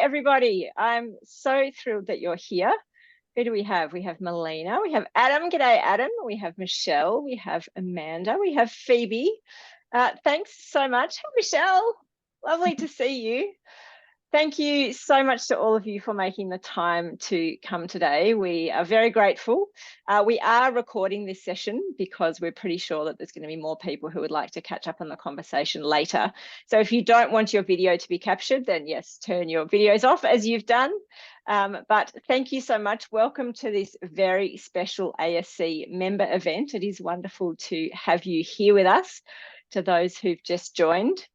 everybody. I'm so thrilled that you're here. Who do we have? We have Melina, we have Adam. G'day, Adam. We have Michelle, we have Amanda, we have Phoebe. Thanks so much. Hey, Michelle. Lovely to see you. Thank you so much to all of you for making the time to come today. We are very grateful. We are recording this session because we're pretty sure that there's going to be more people who would like to catch up on the conversation later. So if you don't want your video to be captured, then yes, turn your videos off as you've done. But thank you so much. Welcome to this very special ASC member event. It is wonderful to have you here with us, to those who've just joined.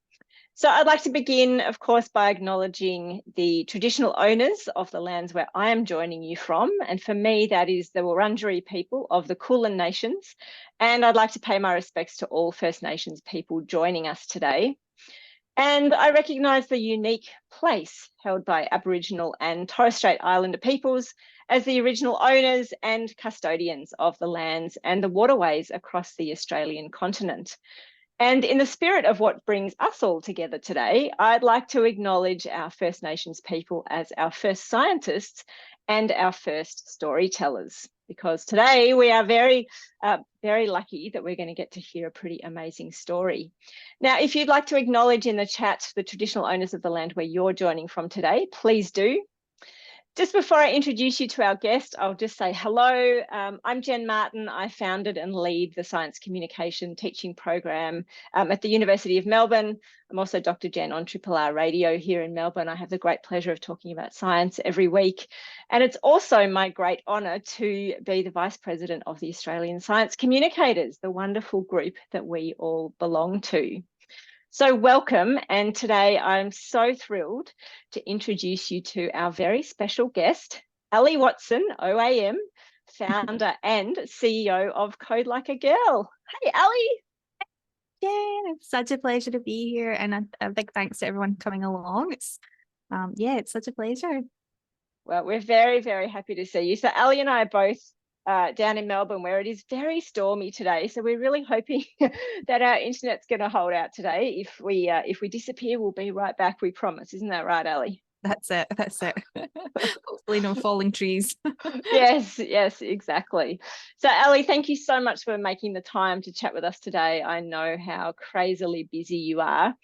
So I'd like to begin, of course, by acknowledging the traditional owners of the lands where I am joining you from. And for me, that is the Wurundjeri people of the Kulin Nations. And I'd like to pay my respects to all First Nations people joining us today. And I recognise the unique place held by Aboriginal and Torres Strait Islander peoples as the original owners and custodians of the lands and the waterways across the Australian continent. And in the spirit of what brings us all together today, I'd like to acknowledge our First Nations people as our first scientists and our first storytellers, because today we are very lucky that we're going to get to hear a pretty amazing story. Now, if you'd like to acknowledge in the chat the traditional owners of the land where you're joining from today, please do. Just before I introduce you to our guest, I'll just say hello. I'm Jen Martin. I founded and lead the Science Communication Teaching Program at the University of Melbourne. I'm also Dr. Jen on Triple R Radio here in Melbourne. I have the great pleasure of talking about science every week. And it's also my great honour to be the Vice President of the Australian Science Communicators, the wonderful group that we all belong to. So welcome, and today I'm so thrilled to introduce you to our very special guest, Ally Watson OAM, founder and CEO of Code Like a Girl. Hey, Ally. Yeah, it's such a pleasure to be here, and a big thanks to everyone coming along. It's such a pleasure. Well, we're very, very happy to see you. So Ally and I are both down in Melbourne, where it is very stormy today. So we're really hoping that our internet's going to hold out today. If we disappear, we'll be right back, we promise. Isn't that right, Ally? That's it. Hopefully no falling trees. Yes, exactly. So Ally, thank you so much for making the time to chat with us today. I know how crazily busy you are.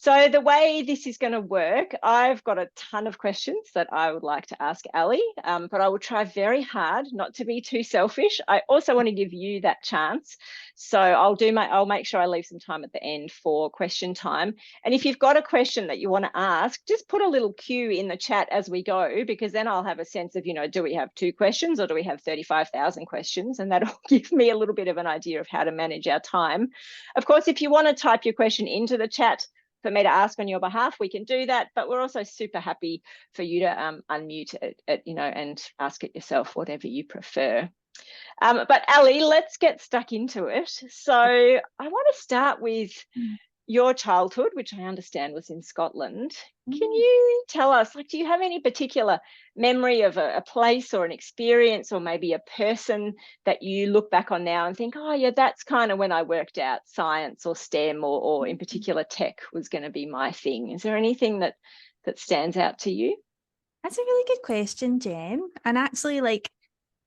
So the way this is going to work, I've got a ton of questions that I would like to ask Ally, but I will try very hard not to be too selfish. I also want to give you that chance. So I'll make sure I leave some time at the end for question time. And if you've got a question that you want to ask, just put a little cue in the chat as we go, because then I'll have a sense of, do we have 2 questions or do we have 35,000 questions? And that'll give me a little bit of an idea of how to manage our time. Of course, if you want to type your question into the chat for me to ask on your behalf, we can do that, but we're also super happy for you to unmute it, and ask it yourself, whatever you prefer. But Ally, let's get stuck into it. So I want to start with your childhood, which I understand was in Scotland. Can you tell us, do you have any particular memory of a place or an experience or maybe a person that you look back on now and think, oh yeah, that's kind of when I worked out science or STEM or in particular tech was going to be my thing? Is there anything that stands out to you? That's a really good question, Jen. And actually,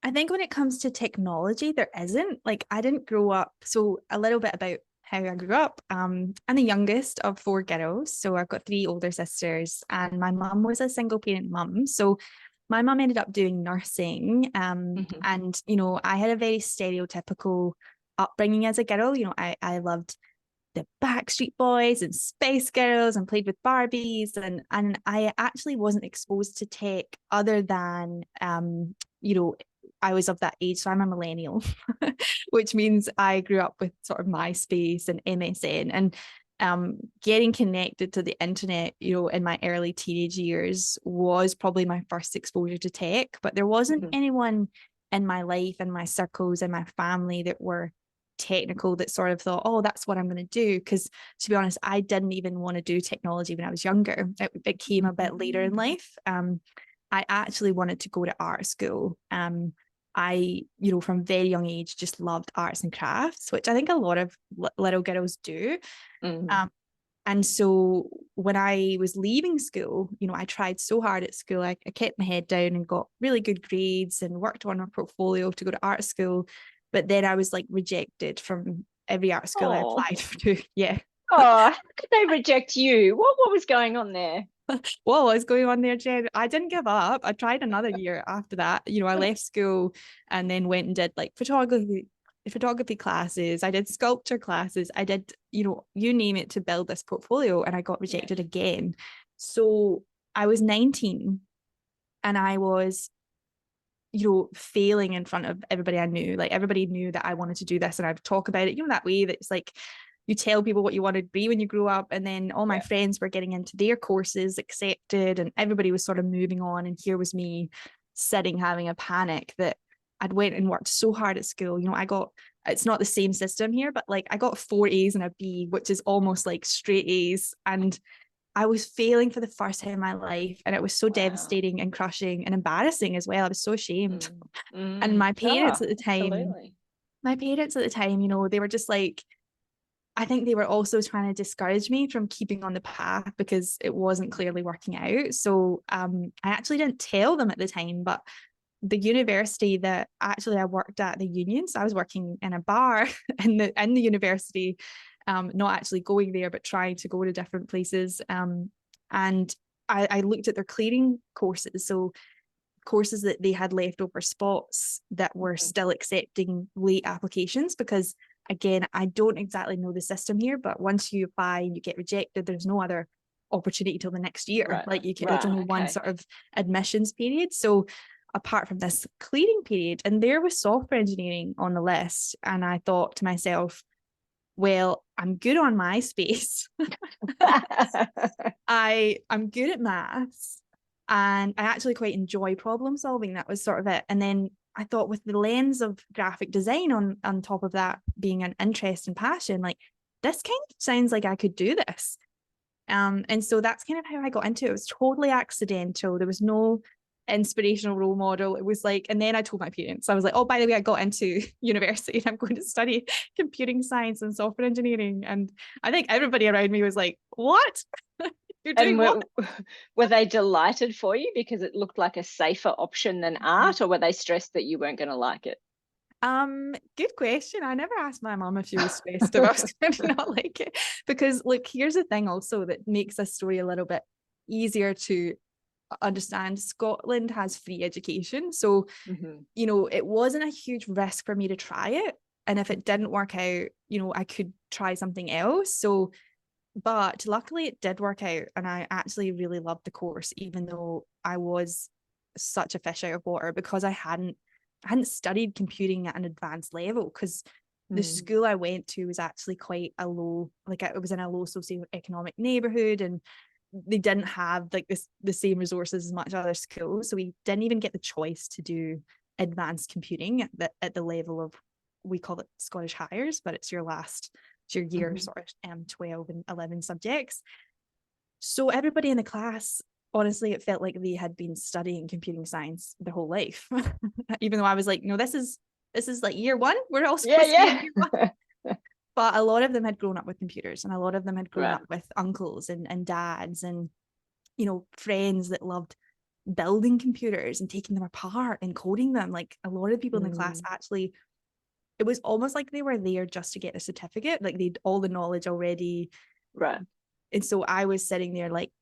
I think when it comes to technology, there isn't. I didn't grow up. So a little bit about how I grew up. I'm the youngest of 4 girls. So I've got 3 older sisters, and my mum was a single parent mum. So my mum ended up doing nursing. And, I had a very stereotypical upbringing as a girl. I loved the Backstreet Boys and Spice Girls and played with Barbies. And I actually wasn't exposed to tech other than, I was of that age, so I'm a millennial, which means I grew up with sort of MySpace and MSN, and getting connected to the internet, in my early teenage years was probably my first exposure to tech. But there wasn't anyone in my life, in my circles, in my family that were technical that sort of thought, oh, that's what I'm going to do. Because to be honest, I didn't even want to do technology when I was younger. It came a bit later in life. I actually wanted to go to art school. I, from a very young age, just loved arts and crafts, which I think a lot of little girls do. And so when I was leaving school, you know, I tried so hard at school. I kept my head down and got really good grades and worked on a portfolio to go to art school. But then I was like rejected from every art school I Oh, applied to. Yeah. oh, how could they reject you? What was going on there? What was going on there, Jen? I didn't give up. I tried another year after that. You know, I left school and then went and did like photography classes. I did sculpture classes. I did, you know, you name it to build this portfolio, and I got Yeah. rejected again. So I was 19 and I was, you know, failing in front of everybody I knew. Like everybody knew that I wanted to do this, and I'd talk about it, you know, that way that it's like you tell people what you want to be when you grow up. And then all my Yeah. friends were getting into their courses accepted, and everybody was sort of moving on. And here was me sitting having a panic that I'd went and worked so hard at school. You know, I got, it's not the same system here, but like I got 4 A's and a B, which is almost like straight A's. And I was failing for the first time in my life. And it was so Wow. devastating and crushing and embarrassing as well. I was so ashamed. Mm. And Mm. Oh, absolutely. my parents at the time, you know, they were just like, I think they were also trying to discourage me from keeping on the path because it wasn't clearly working out. So I actually didn't tell them at the time, but the university that actually I worked at, the union, so I was working in a bar in the university, not actually going there, but trying to go to different places. And I looked at their clearing courses, so courses that they had leftover spots that were Mhm. still accepting late applications, because again, I don't exactly know the system here, but once you apply and you get rejected, there's no other opportunity till the next year. Right. Like you can, there's Right. only one Okay. sort of admissions period. So apart from this clearing period, and there was software engineering on the list, and I thought to myself, well, I'm good on MySpace. I'm good at maths, and I actually quite enjoy problem solving. That was sort of it. And then I thought, with the lens of graphic design on top of that being an interest and passion, like this kind of sounds like I could do this. And so that's kind of how I got into it. It was totally accidental. There was no inspirational role model. It was like, and then I told my parents, I was like, oh, by the way, I got into university and I'm going to study computing science and software engineering. And I think everybody around me was like, what? You're And doing what? were they delighted for you because it looked like a safer option than art, or were they stressed that you weren't going to like it? Good question. I never asked my mom if she was stressed if I was going to not like it. Because look, here's the thing also that makes this story a little bit easier to understand. Scotland has free education. So, Mhm. you know, it wasn't a huge risk for me to try it. And if it didn't work out, you know, I could try something else. So, but luckily it did work out. And I actually really loved the course, even though I was such a fish out of water because I hadn't studied computing at an advanced level, because the Mm. school I went to was actually quite a low, like it was in a low socioeconomic neighborhood, and they didn't have like the same resources as much other schools. So we didn't even get the choice to do advanced computing at the level of, we call it Scottish Highers, but it's your year Mhm. sort of 12 and 11 subjects. So everybody in the class, honestly, it felt like they had been studying computing science their whole life. Even though I was like, no, this is like year one. We're all Yeah, supposed to be in year one. yeah. But a lot of them had grown up with computers, and a lot of them had grown Right. up with uncles and dads and, you know, friends that loved building computers and taking them apart and coding them. Like a lot of people in the class Mm. actually, it was almost like they were there just to get a certificate. Like they'd all the knowledge already. Right. And so I was sitting there like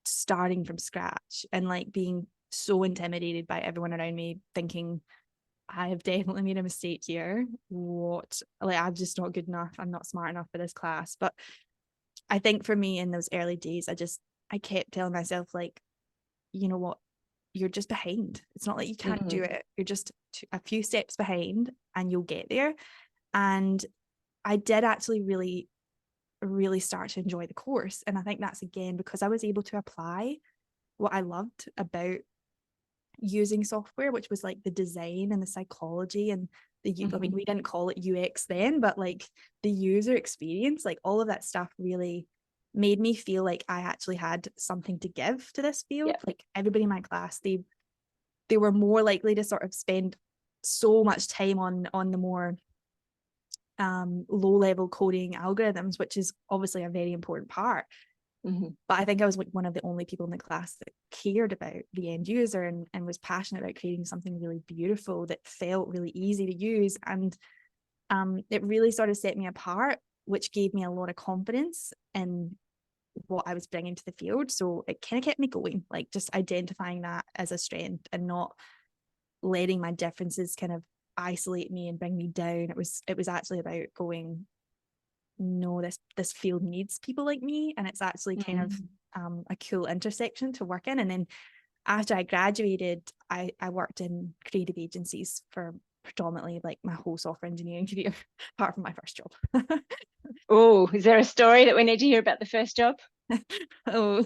starting from scratch and like being so intimidated by everyone around me, thinking, I have definitely made a mistake here. What, like, I'm just not good enough. I'm not smart enough for this class. But I think for me in those early days, I kept telling myself, like, you know what, you're just behind. It's not like you can't do Mm. it. You're just a few steps behind and you'll get there. And I did actually really, really start to enjoy the course. And I think that's again because I was able to apply what I loved about using software, which was like the design and the psychology and I mean, Mhm. we didn't call it UX then, but like the user experience, like all of that stuff really made me feel like I actually had something to give to this field. Yeah. Like everybody in my class, they were more likely to sort of spend so much time on the more low-level coding algorithms, which is obviously a very important part. But I think I was like one of the only people in the class that cared about the end user and was passionate about creating something really beautiful that felt really easy to use. And it really sort of set me apart, which gave me a lot of confidence in what I was bringing to the field. So it kind of kept me going, like just identifying that as a strength and not letting my differences kind of isolate me and bring me down. It was actually about going, no, this field needs people like me, and it's actually kind of a cool intersection to work in. And then after I graduated, I worked in creative agencies for predominantly like my whole software engineering career, apart from my first job. Oh, is there a story that we need to hear about the first job? Oh,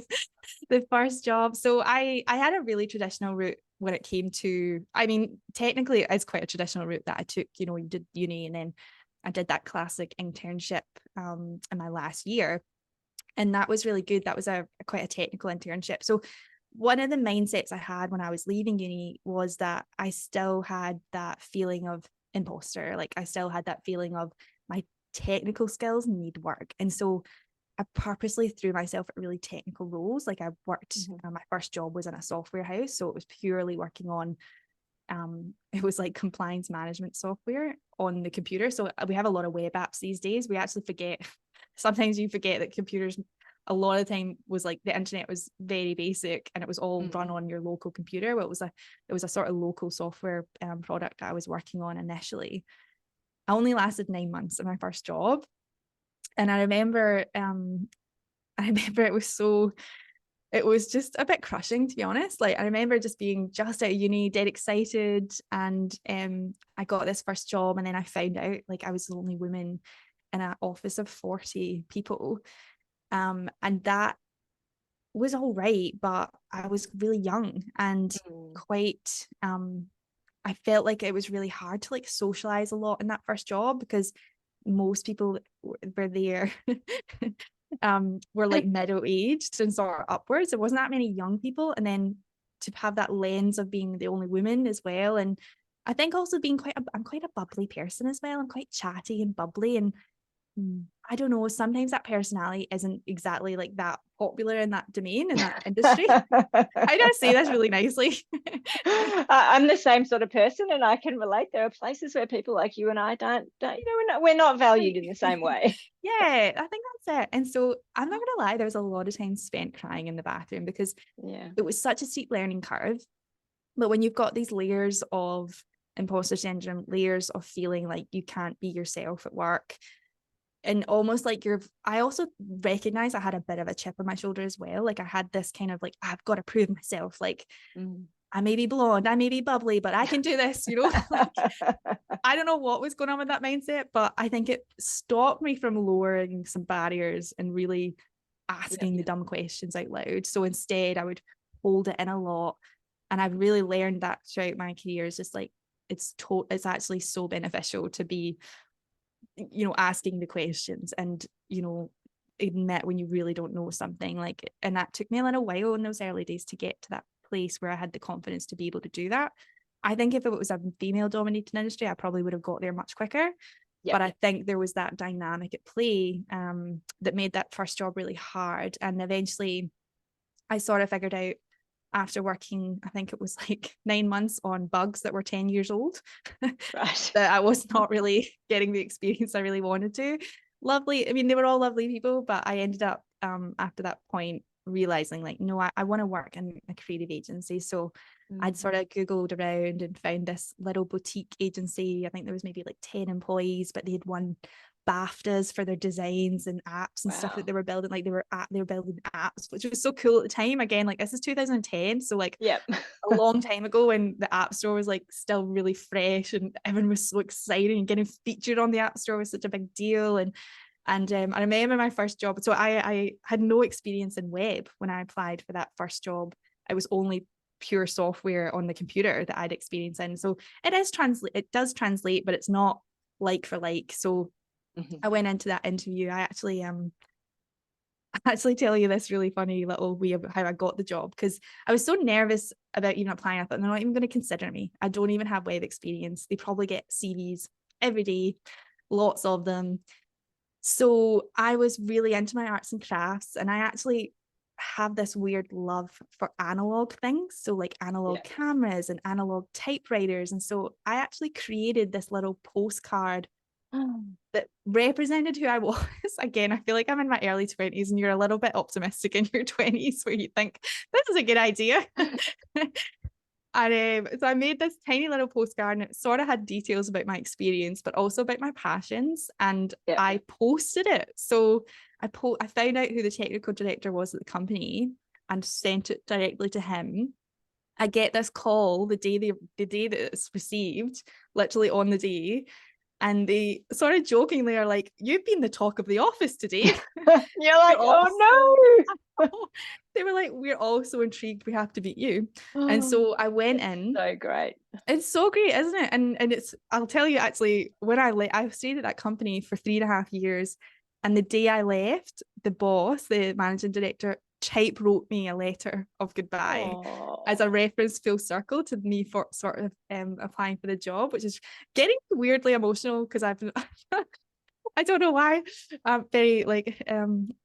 the first job. So I had a really traditional route when it came to, I mean, technically it's quite a traditional route that I took. You know, you did uni and then I did that classic internship in my last year. And that was really good. That was a quite a technical internship. So one of the mindsets I had when I was leaving uni was that I still had that feeling of imposter. Like I still had that feeling of my technical skills need work. And so I purposely threw myself at really technical roles. Like I worked, my first job was in a software house. So it was purely working on, it was like compliance management software on the computer. So we have a lot of web apps these days. We actually forget, sometimes you forget that computers, a lot of the time was like the internet was very basic and it was all run on your local computer. Well, it was a sort of local software product that I was working on initially. I only lasted 9 months in my first job. And I remember it was just a bit crushing, to be honest. Like I remember just being just out of uni, dead excited, and I got this first job, and then I found out like I was the only woman in an office of 40 people, and that was all right, but I was really young and quite I felt like it was really hard to like socialize a lot in that first job because most people were there were like middle-aged and sort of upwards. There wasn't that many young people, and then to have that lens of being the only woman as well. And I think also being I'm quite a bubbly person as well. I'm quite chatty and bubbly, and I don't know, sometimes that personality isn't exactly like that popular in that domain, in that industry. I don't say this really nicely. I'm the same sort of person, and I can relate. There are places where people like you and I don't we're not valued in the same way. Yeah, I think that's it. And so I'm not gonna lie, there was a lot of time spent crying in the bathroom because it was such a steep learning curve. But when you've got these layers of imposter syndrome, layers of feeling like you can't be yourself at work, and almost like I also recognize I had a bit of a chip on my shoulder as well. Like I had this kind of like, I've got to prove myself. Like I may be blonde, I may be bubbly, but I can do this, you know? Like, I don't know what was going on with that mindset, but I think it stopped me from lowering some barriers and really asking the dumb questions out loud. So instead I would hold it in a lot. And I've really learned that throughout my career. It's just like, it's actually so beneficial to be, you know, asking the questions and, you know, admit when you really don't know something. Like, and that took me a little while in those early days to get to that place where I had the confidence to be able to do that. I think if it was a female dominated industry, I probably would have got there much quicker. But I think there was that dynamic at play that made that first job really hard. And eventually I sort of figured out after working, I think it was like 9 months on bugs that were 10 years old, Right. that I was not really getting the experience I really wanted to. Lovely. I mean, they were all lovely people, but I ended up after that point realizing like, no, I want to work in a creative agency. So I'd sort of Googled around and found this little boutique agency. I think there was maybe like 10 employees, but they had won BAFTAs for their designs and apps and stuff that they were building. Like they were building apps, which was so cool at the time. Again, like this is 2010, so like a long time ago when the App Store was like still really fresh and everyone was so excited, and getting featured on the App Store was such a big deal. And I remember my first job. So I had no experience in web when I applied for that first job. It was only pure software on the computer that I'd experience in. So it does translate, but it's not like for like. So I went into that interview. I actually tell you this really funny little way of how I got the job, because I was so nervous about even applying. I thought they're not even going to consider me. I don't even have web experience. They probably get CVs every day. lots of them. So I was really into my arts and crafts, and I actually have this weird love for analog things. So like analog cameras and analog typewriters. And so I actually created this little postcard that represented who I was. Again, I feel like I'm in my early 20s and you're a little bit optimistic in your 20s where you think this is a good idea. And so I made this tiny little postcard, and it sort of had details about my experience, but also about my passions. And I posted it. So I found out who the technical director was at the company and sent it directly to him. I get this call the day that it's received, literally on the day. And they sort of jokingly are like, "You've been the talk of the office today." You're like, oh no. They were like, "We're all so intrigued. We have to meet you." And so I went in. So great. It's so great, isn't it? And it's, I'll tell you actually, when I stayed at that company for 3.5 years, and the day I left, the boss, the managing director, type wrote me a letter of goodbye as a reference full circle to me for sort of applying for the job, which is getting weirdly emotional because I've been I don't know why I'm very like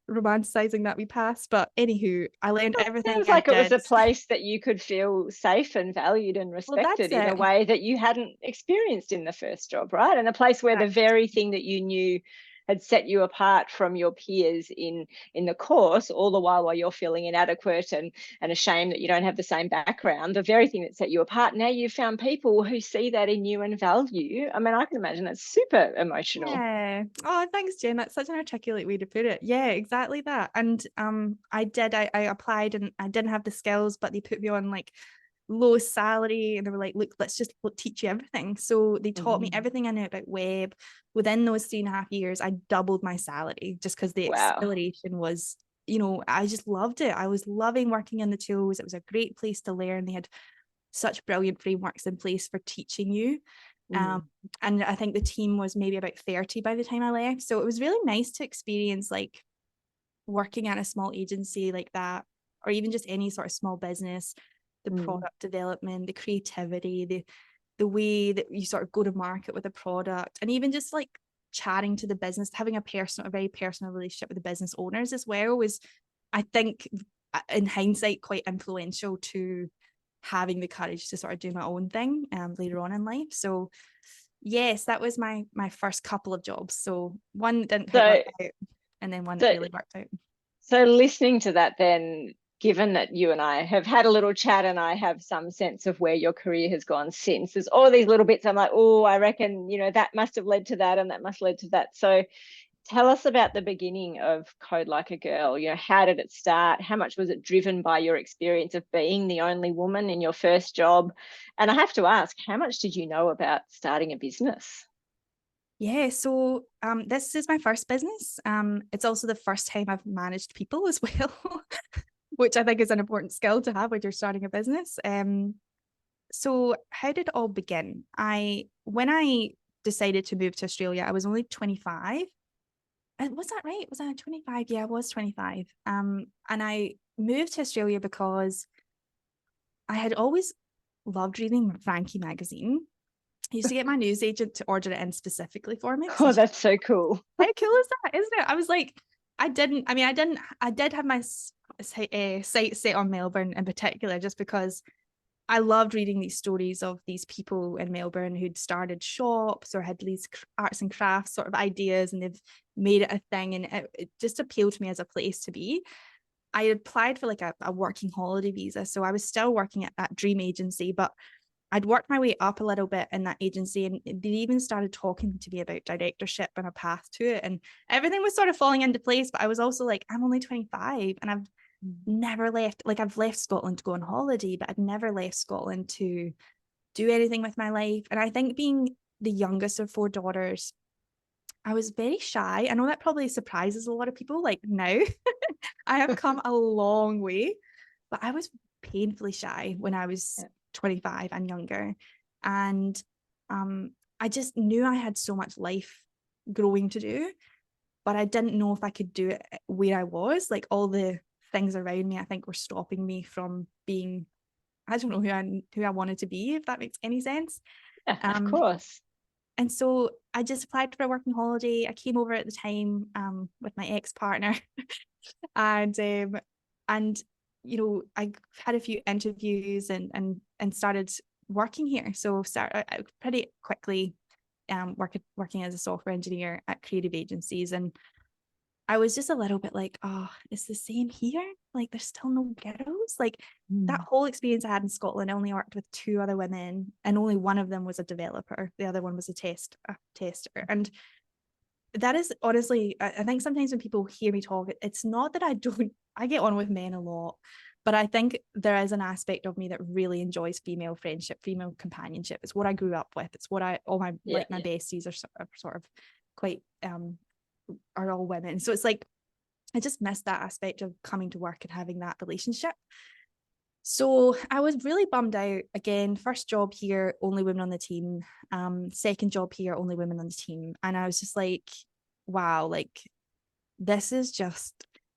romanticizing that we passed, but anywho, I learned everything. Sounds like it was a place that you could feel safe and valued and respected in a way that you hadn't experienced in the first job, right? And a place where the very thing that you knew had set you apart from your peers in the course, all the while you're feeling inadequate and ashamed that you don't have the same background, the very thing that set you apart, now you've found people who see that in you and value. I mean, I can imagine that's super emotional. Yeah. Oh, thanks, Jen. That's such an articulate way to put it. Yeah, exactly that. And I applied and I didn't have the skills, but they put me on like lowest salary, and they were like, "Look, let's just teach you everything." So they taught me everything I knew about web. Within those 3.5 years, I doubled my salary just because the acceleration was, I just loved it. I was loving working in the tools. It was a great place to learn. They had such brilliant frameworks in place for teaching you. And I think the team was maybe about 30 by the time I left. So it was really nice to experience like working at a small agency like that, or even just any sort of small business, the product development, the creativity, the way that you sort of go to market with a product, and even just like chatting to the business, having a very personal relationship with the business owners as well was, I think, in hindsight, quite influential to having the courage to sort of do my own thing later on in life. So yes, that was my first couple of jobs. So one that didn't quite work out, and then one that really worked out. So listening to that then, given that you and I have had a little chat and I have some sense of where your career has gone since, there's all these little bits I'm like, oh, I reckon, that must have led to that and that must have led to that. So tell us about the beginning of Code Like a Girl. How did it start? How much was it driven by your experience of being the only woman in your first job? And I have to ask, how much did you know about starting a business? Yeah, so this is my first business. It's also the first time I've managed people as well, which I think is an important skill to have when you're starting a business. So how did it all begin? When I decided to move to Australia, I was only 25. Was that right? Was I 25? Yeah, I was 25. And I moved to Australia because I had always loved reading Frankie magazine. I used to get my newsagent to order it in specifically for me. Oh, that's so cool. How cool is that, isn't it? I was like, I did have my sights set on Melbourne in particular, just because I loved reading these stories of these people in Melbourne who'd started shops or had these arts and crafts sort of ideas, and they've made it a thing, and it just appealed to me as a place to be. I applied for like a working holiday visa, so I was still working at that dream agency, but I'd worked my way up a little bit in that agency, and they even started talking to me about directorship and a path to it, and everything was sort of falling into place. But I was also like, I'm only 25 and I've never left, like I've left Scotland to go on holiday, but I'd never left Scotland to do anything with my life. And I think being the youngest of 4 daughters, I was very shy. I know that probably surprises a lot of people. Like now, I have come a long way, but I was painfully shy when I was 25 and younger. And I just knew I had so much life growing to do, but I didn't know if I could do it where I was. Like all the things around me, I think, were stopping me from being, I don't know who I wanted to be, if that makes any sense. Yeah, of course. And so I just applied for a working holiday. I came over at the time with my ex-partner and you know, I had a few interviews and started working here. So I pretty quickly working as a software engineer at creative agencies, and I was just a little bit like, oh, it's the same here. Like, there's still no girls. Like, that whole experience I had in Scotland, I only worked with 2 other women, and only one of them was a developer. The other one was a tester. And that is honestly, I think sometimes when people hear me talk, it's not that I get on with men a lot, but I think there is an aspect of me that really enjoys female friendship, female companionship. It's what I grew up with. It's what all my besties are sort of quite are all women. So it's like I just missed that aspect of coming to work and having that relationship. So I was really bummed out. Again, first job here, only women on the team. Second job here, only women on the team. And I was just like, wow, like this is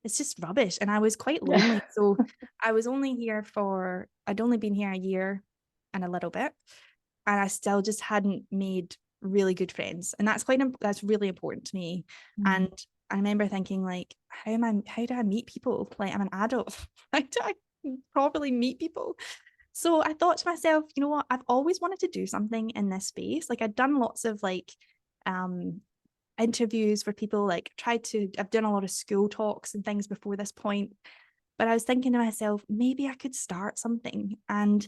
it's just rubbish. And I was quite lonely. So I was only here I'd only been here a year and a little bit. And I still just hadn't made really good friends. And that's really important to me. And I remember thinking like, how do I meet people? Like, I'm an adult. How do I properly meet people? So I thought to myself, you know what? I've always wanted to do something in this space. Like, I'd done lots of like interviews for people, like I've done a lot of school talks and things before this point. But I was thinking to myself, maybe I could start something. And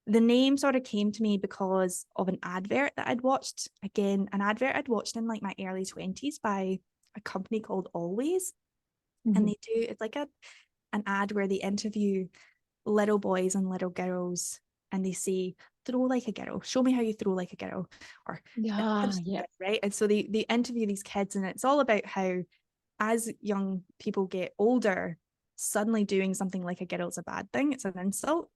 the name sort of came to me because of an advert that I'd watched. Again, an advert I'd watched in like my early 20s by a company called Always. And it's like an ad where they interview little boys and little girls, and they say, throw like a girl, show me how you throw like a girl, or right. And so they interview these kids, and it's all about how as young people get older, suddenly doing something like a girl is a bad thing, it's an insult.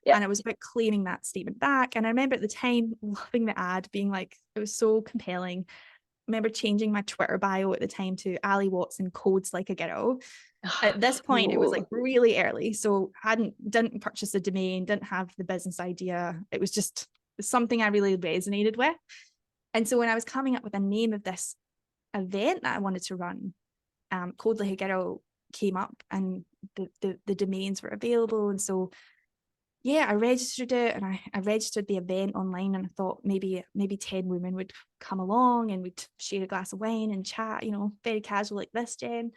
And it was about claiming that statement back. And I remember at the time loving the ad, being like, it was so compelling. I remember changing my Twitter bio at the time to Ally Watson codes like a girl. At this point, it was like really early. So didn't purchase a domain, didn't have the business idea. It was just something I really resonated with. And so when I was coming up with a name of this event that I wanted to run, Code Like a Girl came up, and the domains were available. And so I registered it, and I registered the event online, and I thought maybe 10 women would come along and we'd share a glass of wine and chat, you know, very casual like this, Jen.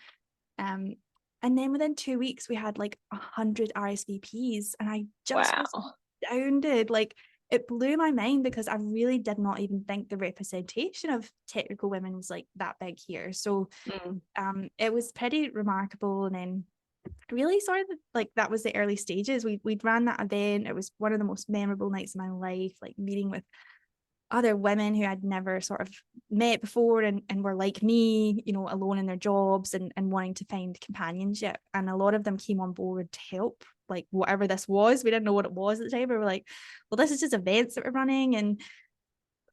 And then within 2 weeks, we had like 100 RSVPs, and I just was astounded. Like, it blew my mind because I really did not even think the representation of technical women was like that big here. So it was pretty remarkable. And then really sort of like that was the early stages. We'd ran that event. It was one of the most memorable nights of my life, like meeting with other women who I'd never sort of met before, and were like me, you know, alone in their jobs and wanting to find companionship. And a lot of them came on board to help, like whatever this was. We didn't know what it was at the time. We were like, well, this is just events that we're running. And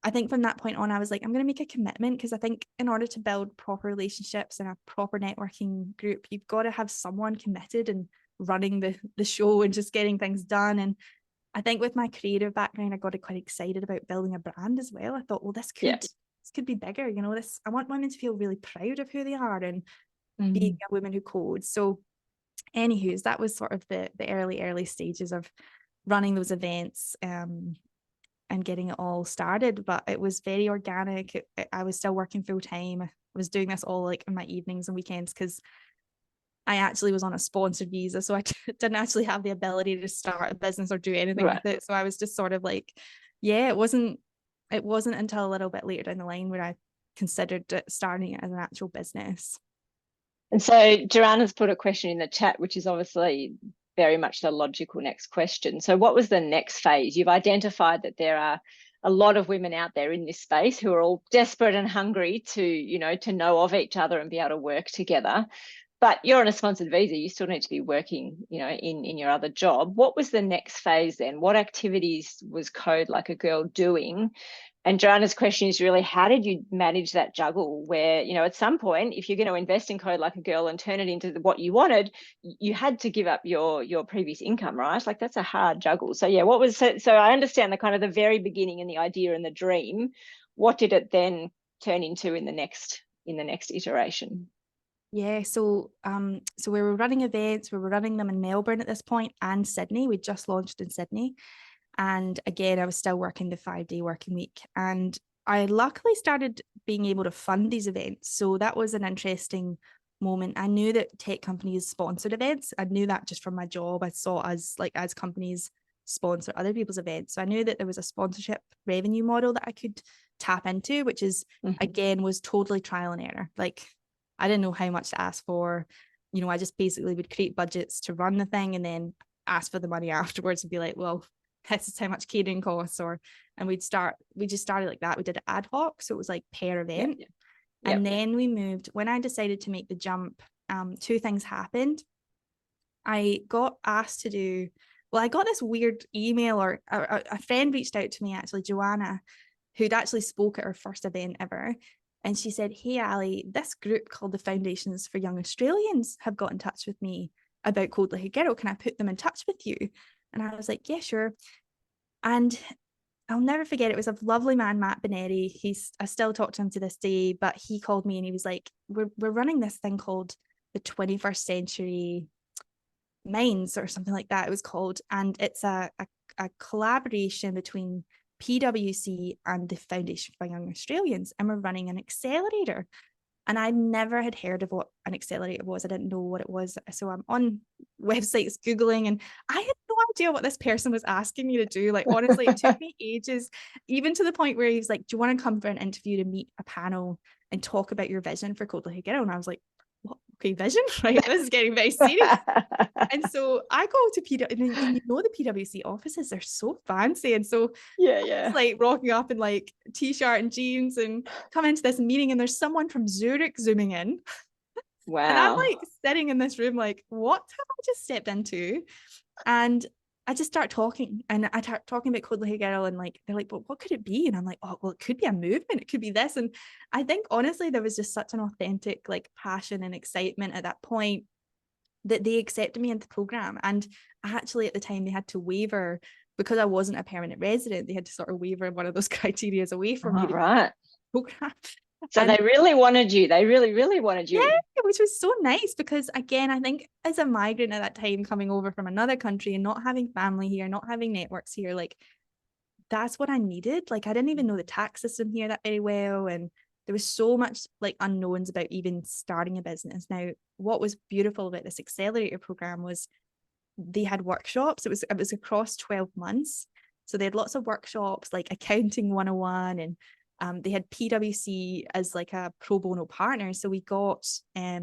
I think from that point on, I was like, I'm going to make a commitment, because I think in order to build proper relationships and a proper networking group, you've got to have someone committed and running the show and just getting things done. And I think with my creative background, I got quite excited about building a brand as well. I thought, well, this could be bigger. You know, I want women to feel really proud of who they are and being a woman who codes. So anywho's, that was sort of the early stages of running those events and getting it all started. But it was very organic. I was still working full time. I was doing this all like in my evenings and weekends, because I actually was on a sponsored visa, so I didn't actually have the ability to start a business or do anything with it. So I was just sort of like, it wasn't until a little bit later down the line where I considered starting it as an actual business. And so Joanna's put a question in the chat, which is obviously very much the logical next question. So what was the next phase? You've identified that there are a lot of women out there in this space who are all desperate and hungry to know of each other and be able to work together. But you're on a sponsored visa, you still need to be working, in your other job. What was the next phase then? What activities was Code Like a Girl doing? And Joanna's question is really, how did you manage that juggle where, at some point, if you're going to invest in Code Like a Girl and turn it into what you wanted, you had to give up your previous income, right? Like, that's a hard juggle. So I understand the kind of the very beginning and the idea and the dream. what did it then turn into in the next iteration? Yeah, so we were running events, we were running them in Melbourne at this point and Sydney. We just launched in Sydney. And again, I was still working the 5-day working week. And I luckily started being able to fund these events. So that was an interesting moment. I knew that tech companies sponsored events. I knew that just from my job. I saw as companies sponsor other people's events. So I knew that there was a sponsorship revenue model that I could tap into, which is again was totally trial and error. Like I didn't know how much to ask for. I just basically would create budgets to run the thing and then ask for the money afterwards and be like, well, this is how much catering costs, and we just started like that. We did it ad hoc, so it was like per event. Yep. And then we moved. When I decided to make the jump, two things happened. I got asked to do, well, I got this weird email, or a friend reached out to me, actually, Joanna, who'd actually spoke at her first event ever. And she said, hey, Ally, this group called the Foundations for Young Australians have got in touch with me about Cold Like a Girl. Can I put them in touch with you? And I was like, yeah, sure. And I'll never forget, it was a lovely man, Matt Beneri. I still talk to him to this day, but he called me and he was like, we're running this thing called the 21st Century Minds or something like that it was called. And it's a collaboration between PwC and the Foundation for Young Australians. And we're running an accelerator. And I never had heard of what an accelerator was. I didn't know what it was. So I'm on websites Googling, and I had no idea what this person was asking me to do. Like, honestly, it took me ages, even to the point where he was like, do you want to come for an interview to meet a panel and talk about your vision for Cold Like a Girl? And I was like, what? Okay, vision? Right, this is getting very serious. And so I go to PwC, and the PwC offices, they're so fancy. And so it's like rocking up in like t-shirt and jeans and come into this meeting, and there's someone from Zurich zooming in. Wow. And I'm like sitting in this room like, what have I just stepped into? And I just start talking, and I start talking about Cold Like a Girl, and like they're like, but what could it be? And I'm like, oh, well, it could be a movement, it could be this. And I think honestly there was just such an authentic like passion and excitement at that point that they accepted me into the program. And actually at the time they had to waiver, because I wasn't a permanent resident, they had to sort of waiver one of those criteria away from me. Right. Program. So they really wanted you. They really, really wanted you. Yeah, which was so nice, because again, I think as a migrant at that time, coming over from another country and not having family here, not having networks here, like that's what I needed. Like I didn't even know the tax system here that very well. And there was so much like unknowns about even starting a business. Now, what was beautiful about this accelerator program was they had workshops. It was across 12 months. So they had lots of workshops like accounting 101, and they had PwC as like a pro bono partner. So we got I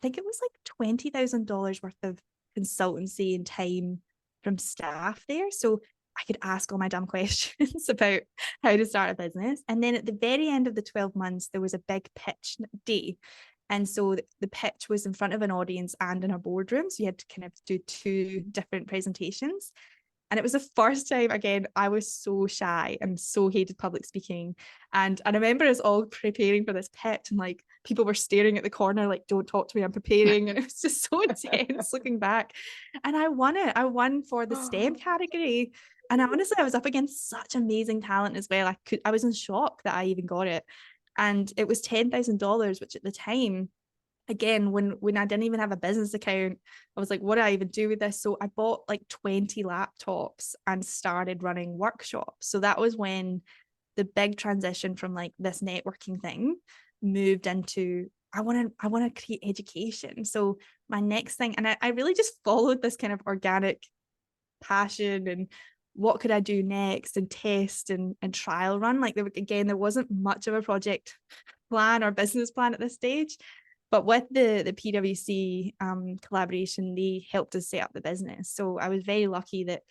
think it was like $20,000 worth of consultancy and time from staff there. So I could ask all my dumb questions about how to start a business. And then at the very end of the 12 months, there was a big pitch day. And so the pitch was in front of an audience and in a boardroom. So you had to kind of do two different presentations. And it was the first time, again, I was so shy and so hated public speaking. And I remember us all preparing for this pitch, and like people were staring at the corner, like, don't talk to me, I'm preparing. And it was just so intense looking back. And I won it. I won for the STEM category. And honestly, I was up against such amazing talent as well. I was in shock that I even got it. And it was $10,000, which at the time, again, when I didn't even have a business account, I was like, what do I even do with this? So I bought like 20 laptops and started running workshops. So that was when the big transition from like this networking thing moved into I want to create education. So my next thing, and I really just followed this kind of organic passion and what could I do next, and test and trial run. Like there wasn't much of a project plan or business plan at this stage. But with the PwC collaboration, they helped us set up the business. So I was very lucky that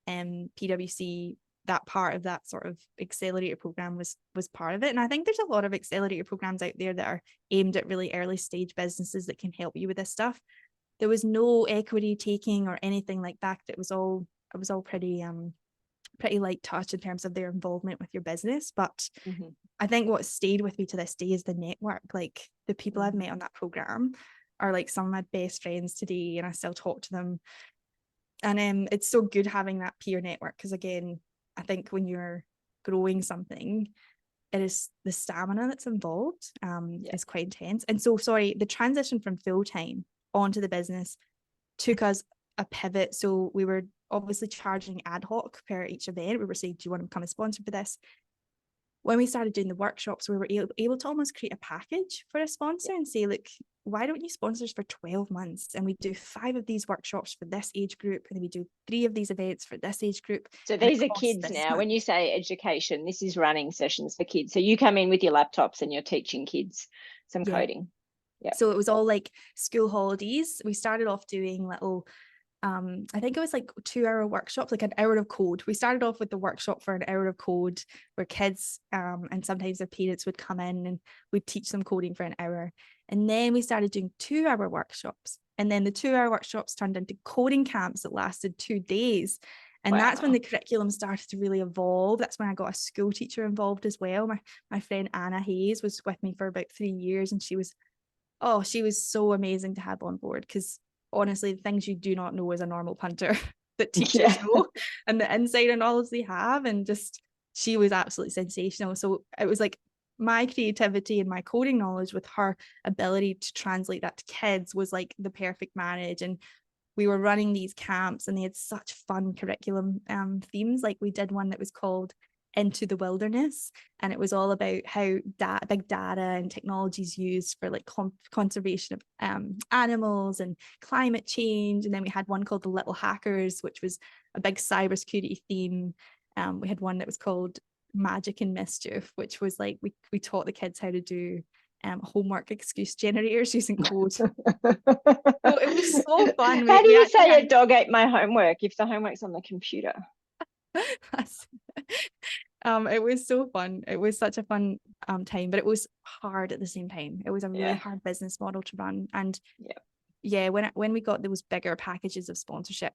PwC, that part of that sort of accelerator program was part of it. And I think there's a lot of accelerator programs out there that are aimed at really early stage businesses that can help you with this stuff. There was no equity taking or anything like that. It was all pretty light touch in terms of their involvement with your business. But I think what stayed with me to this day is the network. Like the people I've met on that program are like some of my best friends today, and I still talk to them. And it's so good having that peer network, because again, I think when you're growing something, it is the stamina that's involved Yeah. is quite intense. And so, sorry, the transition from full time onto the business took us a pivot. So we were obviously charging ad hoc per each event. We were saying, do you want to become a sponsor for this? When we started doing the workshops, we were able to almost create a package for a sponsor and say, look, why don't you sponsor us for 12 months? And we do 5 of these workshops for this age group, and then we do 3 of these events for this age group. So And it these are costs kids this now. much. When you say education, this is running sessions for kids. So you come in with your laptops and you're teaching kids some Yeah. coding. Yeah. So it was all like school holidays. We started off doing little I think it was like 2-hour workshops, like an hour of code. We started off with the workshop for an hour of code where kids and sometimes their parents would come in and we'd teach them coding for an hour. And then we started doing 2-hour workshops. And then the 2-hour workshops turned into coding camps that lasted 2 days. And that's when Wow. the curriculum started to really evolve. That's when I got a school teacher involved as well. My friend Anna Hayes was with me for about 3 years, and she was so amazing to have on board, because honestly, the things you do not know as a normal punter that teachers Yeah. know, and the insight and knowledge they have, and just she was absolutely sensational. So it was like my creativity and my coding knowledge with her ability to translate that to kids was like the perfect marriage. And we were running these camps, and they had such fun curriculum themes. Like we did one that was called Into the Wilderness, and it was all about how big data and technology is used for like conservation of animals and climate change. And then we had one called The Little Hackers, which was a big cybersecurity theme. We had one that was called Magic and Mischief, which was like we taught the kids how to do homework excuse generators using code. So it was so fun. How do We you actually say had a dog ate my homework if the homework's on the computer? it was so fun. It was such a fun time, but it was hard at the same time. It was a really Yeah. hard business model to run. And Yeah. yeah, when we got those bigger packages of sponsorship,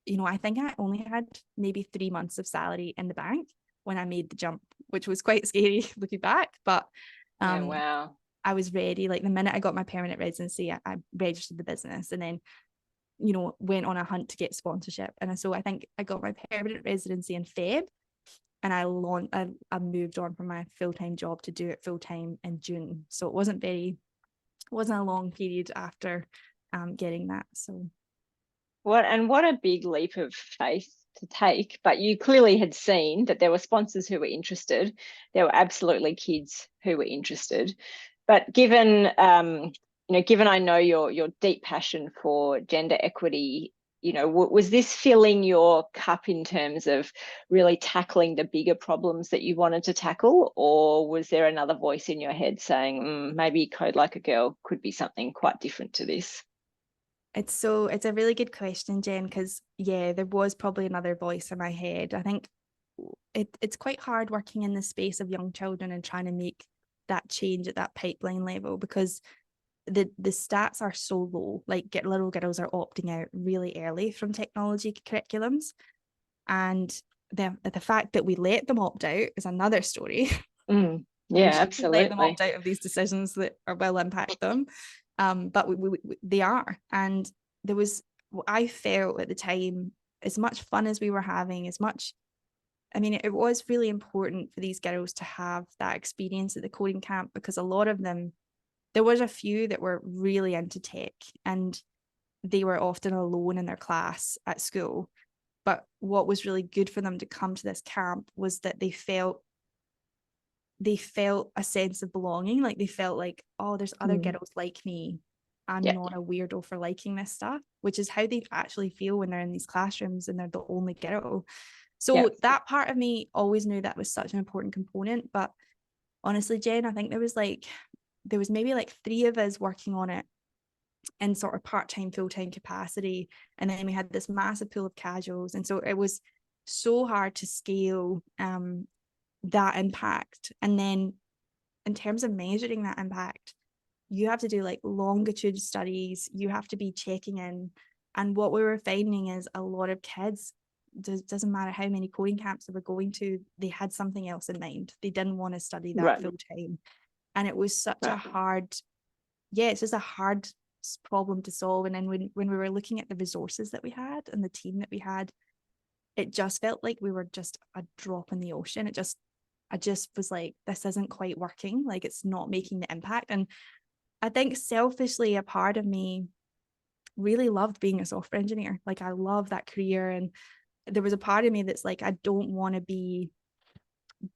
I think I only had maybe 3 months of salary in the bank when I made the jump, which was quite scary looking back. But Yeah. Wow. I was ready. Like the minute I got my permanent residency, I registered the business, and then went on a hunt to get sponsorship. And so I think I got my permanent residency in Feb, and I moved on from my full-time job to do it full-time in June. So it wasn't a long period after getting that. So What a big leap of faith to take. But you clearly had seen that there were sponsors who were interested. There were absolutely kids who were interested. But given given I know your deep passion for gender equity, was this filling your cup in terms of really tackling the bigger problems that you wanted to tackle, or was there another voice in your head saying maybe Code Like a Girl could be something quite different to this? it's a really good question, Jen, because yeah, there was probably another voice in my head. I think it's quite hard working in the space of young children and trying to make that change at that pipeline level, because the stats are so low. Like little girls are opting out really early from technology curriculums, and the fact that we let them opt out is another story. Yeah, We shouldn't let them absolutely. opt out of these decisions that will impact them. But they are. And there was, what I felt at the time, as much fun as we were having, it was really important for these girls to have that experience at the coding camp, because a lot of them, there was a few that were really into tech, and they were often alone in their class at school. But what was really good for them to come to this camp was that they felt a sense of belonging. Like they felt like, oh, there's other girls like me. I'm Yeah. not a weirdo for liking this stuff, which is how they actually feel when they're in these classrooms and they're the only girl. Yeah. So that part of me always knew that was such an important component. But honestly, Jen, I think there was maybe like 3 of us working on it in sort of part-time, full-time capacity. And then we had this massive pool of casuals. And so it was so hard to scale that impact. And then in terms of measuring that impact, you have to do like longitude studies, you have to be checking in. And what we were finding is a lot of kids, doesn't matter how many coding camps they were going to, they had something else in mind. They didn't want to study that Right. full time. And it was such a Right. hard, it's just a hard problem to solve. And then when we were looking at the resources that we had and the team that we had, it just felt like we were just a drop in the ocean. I just was like, this isn't quite working. Like, it's not making the impact. And I think selfishly, a part of me really loved being a software engineer. Like, I love that career. And there was a part of me that's like, I don't want to be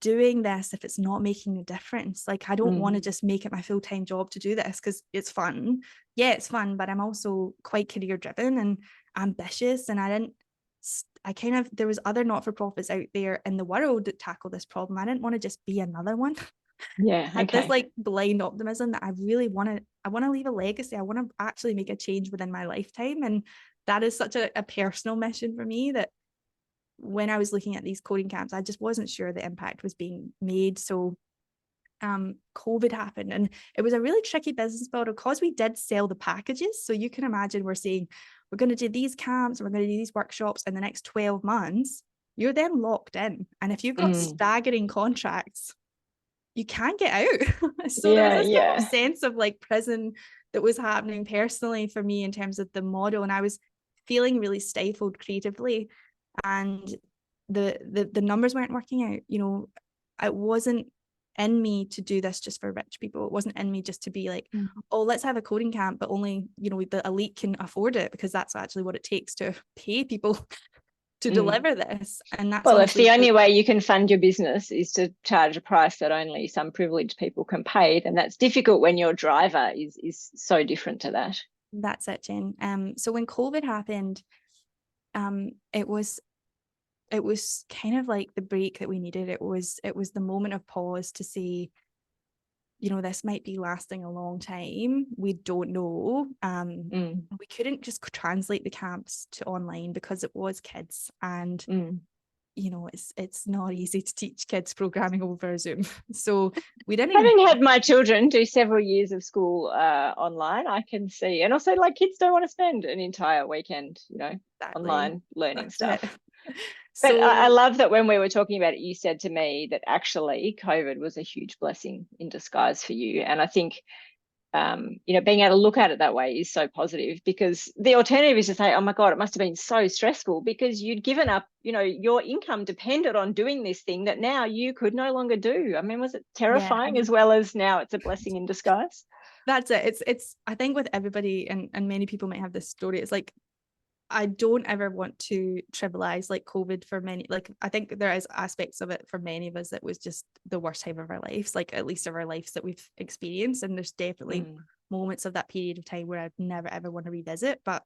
doing this if it's not making a difference. Like, I don't want to just make it my full-time job to do this because it's fun. Yeah, it's fun, but I'm also quite career driven and ambitious. And there was other not-for-profits out there in the world that tackle this problem. I didn't want to just be another one. Yeah. I had this Okay. like blind optimism that I want to leave a legacy. I want to actually make a change within my lifetime. And that is such a personal mission for me that when I was looking at these coding camps, I just wasn't sure the impact was being made. So COVID happened, and it was a really tricky business model because we did sell the packages. So you can imagine we're saying we're going to do these camps, we're going to do these workshops in the next 12 months. You're then locked in. And if you've got staggering contracts, you can't get out. So there was this sort of sense of like prison that was happening personally for me in terms of the model. And I was feeling really stifled creatively. And the numbers weren't working out. You know, it wasn't in me to do this just for rich people. It wasn't in me just to be like, oh, let's have a coding camp, but only, you know, the elite can afford it, because that's actually what it takes to pay people to deliver this. And that's well, if the honestly only way you can fund your business is to charge a price that only some privileged people can pay, then that's difficult when your driver is so different to that. That's it, Jen. So when COVID happened, it was kind of like the break that we needed. It was the moment of pause to say, you know, this might be lasting a long time. We don't know. We couldn't just translate the camps to online because it was kids, and you know, it's not easy to teach kids programming over Zoom. So we didn't Having had my children do several years of school online, I can see, and also like kids don't want to spend an entire weekend, you know, online learning stuff. But I love that when we were talking about it, you said to me that actually COVID was a huge blessing in disguise for you. And I think, you know, being able to look at it that way is so positive, because the alternative is to say, oh my God, it must have been so stressful because you'd given up, you know, your income depended on doing this thing that now you could no longer do. I mean, was it terrifying as well as now it's a blessing in disguise? That's it. It's I think with everybody, and many people might have this story, it's like, I don't ever want to trivialize like COVID for many. Like, I think there is aspects of it for many of us that was just the worst time of our lives, like at least of our lives that we've experienced. And there's definitely moments of that period of time where I'd never ever want to revisit. But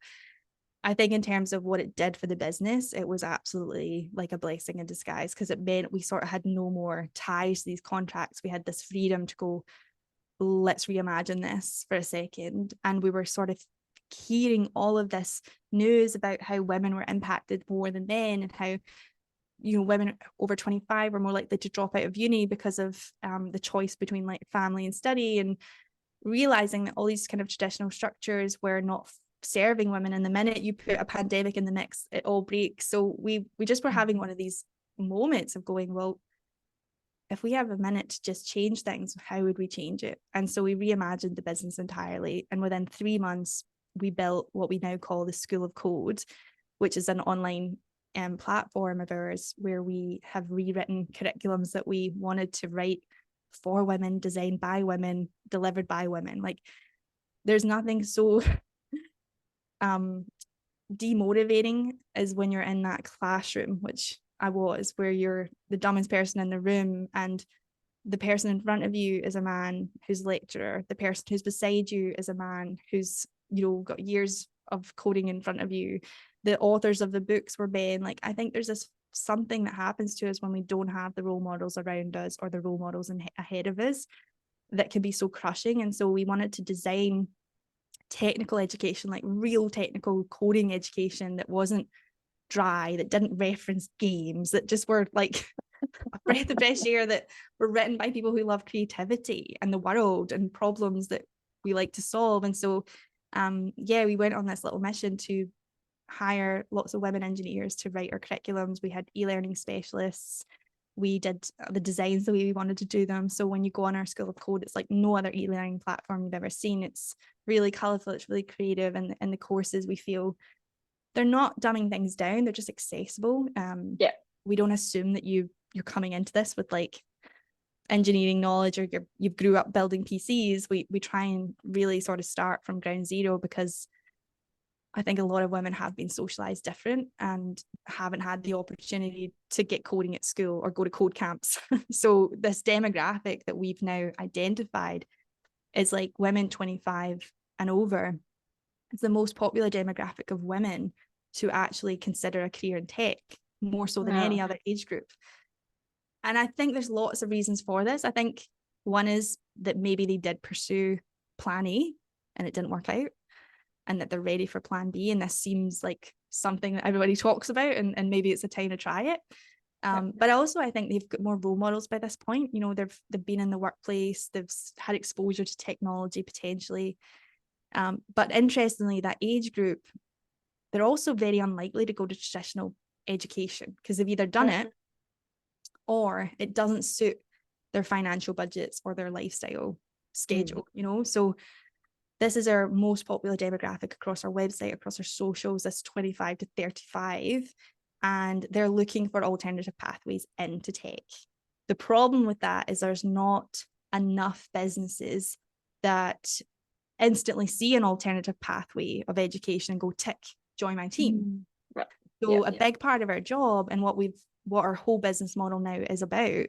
I think in terms of what it did for the business, it was absolutely like a blessing in disguise, because it meant we sort of had no more ties to these contracts. We had this freedom to go, let's reimagine this for a second. And we were sort of hearing all of this news about how women were impacted more than men, and how, you know, women over 25 were more likely to drop out of uni because of the choice between like family and study, and realizing that all these kind of traditional structures were not serving women. And the minute you put a pandemic in the mix, it all breaks. So we just were having one of these moments of going, well, if we have a minute to just change things, how would we change it? And so we reimagined the business entirely. And within 3 months, we built what we now call the School of Code, which is an online platform of ours where we have rewritten curriculums that we wanted to write for women, designed by women, delivered by women. Like, there's nothing so demotivating as when you're in that classroom, which I was, where you're the dumbest person in the room, and the person in front of you is a man who's lecturer, the person who's beside you is a man who's, you know, got years of coding in front of you, the authors of the books were men. Like, I think there's this something that happens to us when we don't have the role models around us, or the role models ahead of us, that can be so crushing. And so we wanted to design technical education, like real technical coding education, that wasn't dry, that didn't reference games, that just were like a breath of fresh air, that were written by people who love creativity and the world and problems that we like to solve. And so we went on this little mission to hire lots of women engineers to write our curriculums. We had e-learning specialists. We did the designs the way we wanted to do them. So when you go on our School of Code, it's like no other e-learning platform you've ever seen. It's really colourful, it's really creative, and the courses, we feel they're not dumbing things down, they're just accessible. We don't assume that you're coming into this with like engineering knowledge, or you grew up building PCs, we try and really sort of start from ground zero, because I think a lot of women have been socialized different and haven't had the opportunity to get coding at school or go to code camps. So this demographic that we've now identified is like women 25 and over. It's the most popular demographic of women to actually consider a career in tech, more so than any other age group. And I think there's lots of reasons for this. I think one is that maybe they did pursue plan A and it didn't work out, and that they're ready for plan B. And this seems like something that everybody talks about, and maybe it's a time to try it. But also I think they've got more role models by this point. You know, they've been in the workplace, they've had exposure to technology potentially. But interestingly, that age group, they're also very unlikely to go to traditional education, because they've either done it or it doesn't suit their financial budgets or their lifestyle schedule, you know. So this is our most popular demographic across our website, across our socials, this 25 to 35, and they're looking for alternative pathways into tech. The problem with that is there's not enough businesses that instantly see an alternative pathway of education and go, tick, join my team. Right. So a big part of our job, and what our whole business model now is about,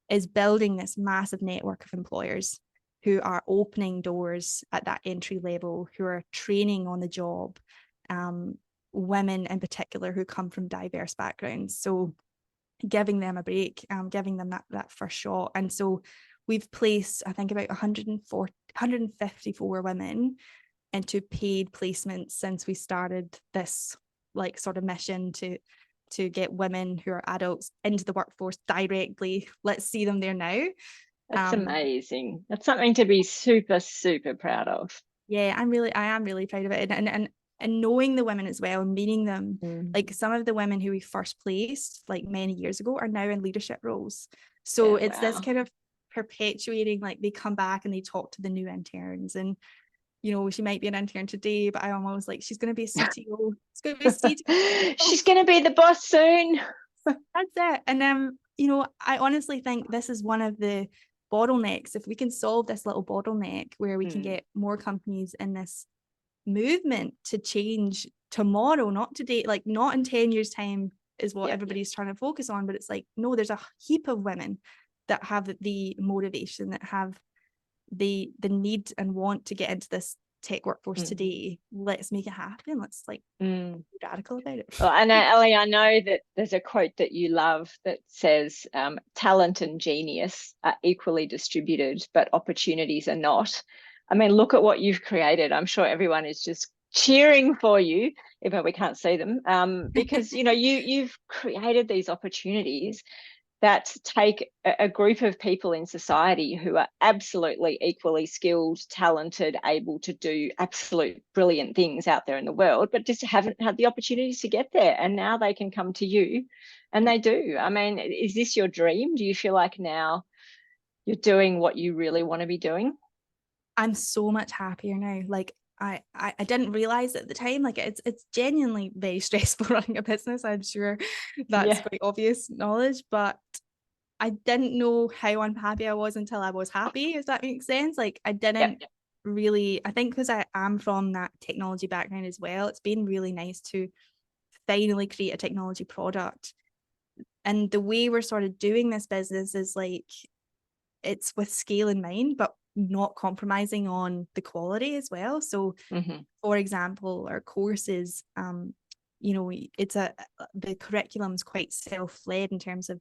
is building this massive network of employers who are opening doors at that entry level, who are training on the job, women in particular who come from diverse backgrounds. So giving them a break, giving them that first shot. And so we've placed, I think, about 154 women into paid placements since we started this like sort of mission to get women who are adults into the workforce directly. Let's see them there now. That's amazing. That's something to be super, super proud of. Yeah, I am really proud of it. And knowing the women as well, and meeting them, like some of the women who we first placed like many years ago are now in leadership roles. So it's this kind of perpetuating, like they come back and they talk to the new interns, and you know, she might be an intern today, but I'm always like, she's going to be a CTO. It's going to be a CTO. She's going to be the boss soon. That's it. And you know, I honestly think this is one of the bottlenecks. If we can solve this little bottleneck where we can get more companies in this movement to change tomorrow, not today, like not in 10 years time is what everybody's trying to focus on, but it's like, no, there's a heap of women that have the motivation, that have the need and want to get into this tech workforce today. Let's make it happen. Let's like be radical about it. Well, and Ally, I know that there's a quote that you love that says talent and genius are equally distributed, but opportunities are not. I mean, look at what you've created. I'm sure everyone is just cheering for you, even though we can't see them, because you know you've created these opportunities that take a group of people in society who are absolutely equally skilled, talented, able to do absolute brilliant things out there in the world, but just haven't had the opportunities to get there. And now they can come to you, and they do. I mean, is this your dream? Do you feel like now you're doing what you really want to be doing? I'm so much happier now. Like I didn't realize at the time, like it's genuinely very stressful running a business. I'm sure that's quite obvious knowledge, but I didn't know how unhappy I was until I was happy, if that makes sense. Like I didn't really, I think because I am from that technology background as well, it's been really nice to finally create a technology product. And the way we're sort of doing this business is like, it's with scale in mind, but not compromising on the quality as well. So for example, our courses, you know, the curriculum is quite self-led in terms of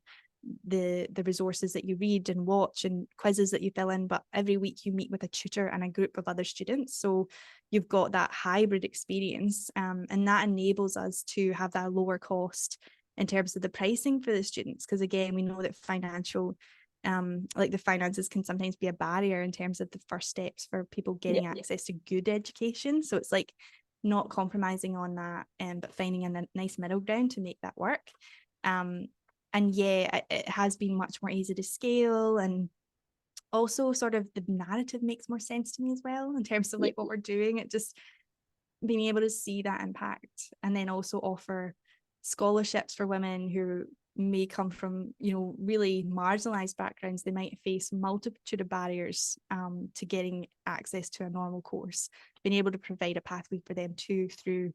the resources that you read and watch and quizzes that you fill in, but every week you meet with a tutor and a group of other students, so you've got that hybrid experience, and that enables us to have that lower cost in terms of the pricing for the students, because again, we know that financial like the finances can sometimes be a barrier in terms of the first steps for people getting access to good education. So it's like not compromising on that, but finding a nice middle ground to make that work. And yeah, it has been much more easy to scale, and also sort of the narrative makes more sense to me as well in terms of like what we're doing. It just being able to see that impact, and then also offer scholarships for women who may come from, really marginalized backgrounds. They might face multitude of barriers to getting access to a normal course, being able to provide a pathway for them too through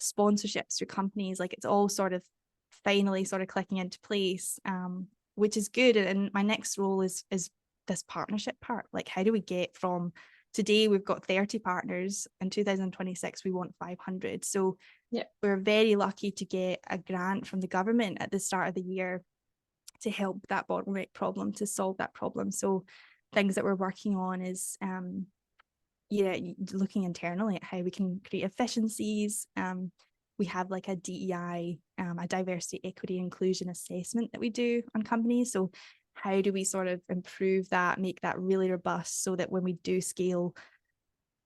sponsorships, through companies. Like, it's all sort of finally sort of clicking into place, which is good. And my next role is this partnership part. Like, how do we get from today, we've got 30 partners, in 2026 we want 500. So yeah, we're very lucky to get a grant from the government at the start of the year to help that bottleneck problem, to solve that problem. So things that we're working on is looking internally at how we can create efficiencies. We have like a DEI, a diversity, equity, inclusion assessment that we do on companies. So how do we sort of improve that, make that really robust, so that when we do scale,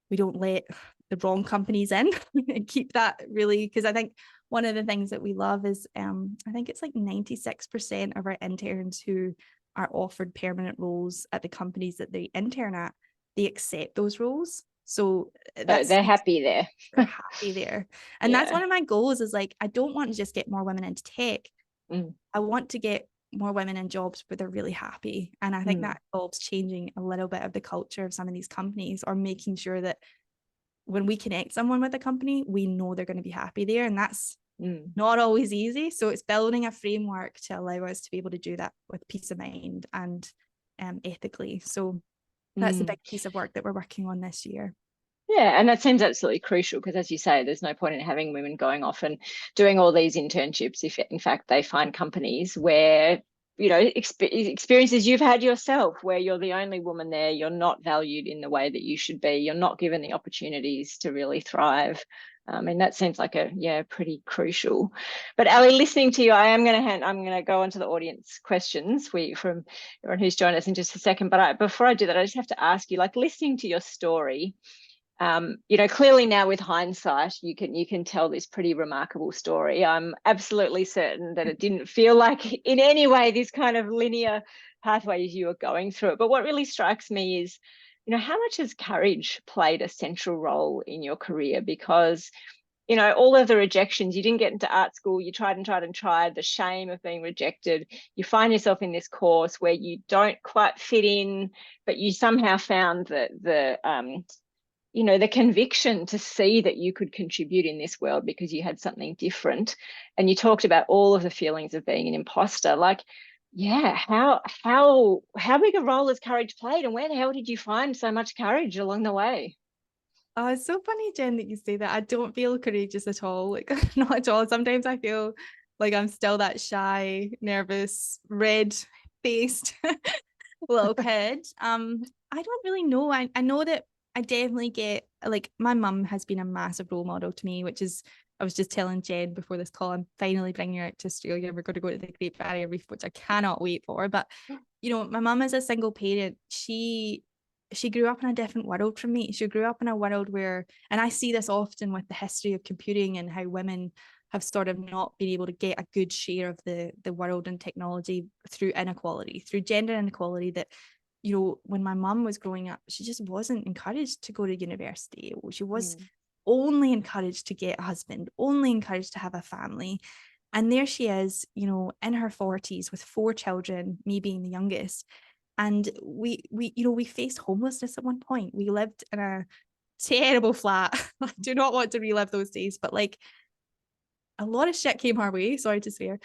we don't let the wrong companies in and keep that really, because I think one of the things that we love is I think it's like 96% of our interns who are offered permanent roles at the companies that they intern at, they accept those roles. So they're happy there. They're happy there. And yeah. that's one of my goals, is like, I don't want to just get more women into tech. I want to get more women in jobs where they're really happy. And I think that involves changing a little bit of the culture of some of these companies, or making sure that when we connect someone with a company, we know they're going to be happy there. And that's not always easy. So it's building a framework to allow us to be able to do that with peace of mind and ethically. So that's a big piece of work that we're working on this year. Yeah, and that seems absolutely crucial, because, as you say, there's no point in having women going off and doing all these internships if, in fact, they find companies where, experiences you've had yourself, where you're the only woman there, you're not valued in the way that you should be, you're not given the opportunities to really thrive. And that seems like pretty crucial. But Ally, listening to you, I'm going to go on to the audience questions from everyone who's joined us in just a second. But before I do that, I just have to ask you, like, listening to your story, clearly now with hindsight, you can tell this pretty remarkable story. I'm absolutely certain that it didn't feel like in any way this kind of linear pathway as you were going through it. But what really strikes me is, how much has courage played a central role in your career? Because, all of the rejections, you didn't get into art school, you tried and tried and tried, the shame of being rejected, you find yourself in this course where you don't quite fit in, but you somehow found the conviction to see that you could contribute in this world because you had something different. And you talked about all of the feelings of being an imposter. Like, how big a role has courage played, and where the hell did you find so much courage along the way? Oh, it's so funny, Jen, that you say that. I don't feel courageous at all. Like, not at all. Sometimes I feel like I'm still that shy, nervous, red-faced little kid. I don't really know. I know that I definitely get, like, my mum has been a massive role model to me, which is, I was just telling Jen before this call, I'm finally bringing her out to Australia. We're going to go to the Great Barrier Reef, which I cannot wait for. But, my mum is a single parent. She grew up in a different world from me. She grew up in a world where, and I see this often with the history of computing and how women have sort of not been able to get a good share of the world and technology through inequality, through gender inequality, that, when my mum was growing up, she just wasn't encouraged to go to university. She was only encouraged to get a husband, only encouraged to have a family. And there she is, in her 40s with 4 children, me being the youngest. And we faced homelessness at one point. We lived in a terrible flat. I do not want to relive those days, but like, a lot of shit came her way, sorry to swear.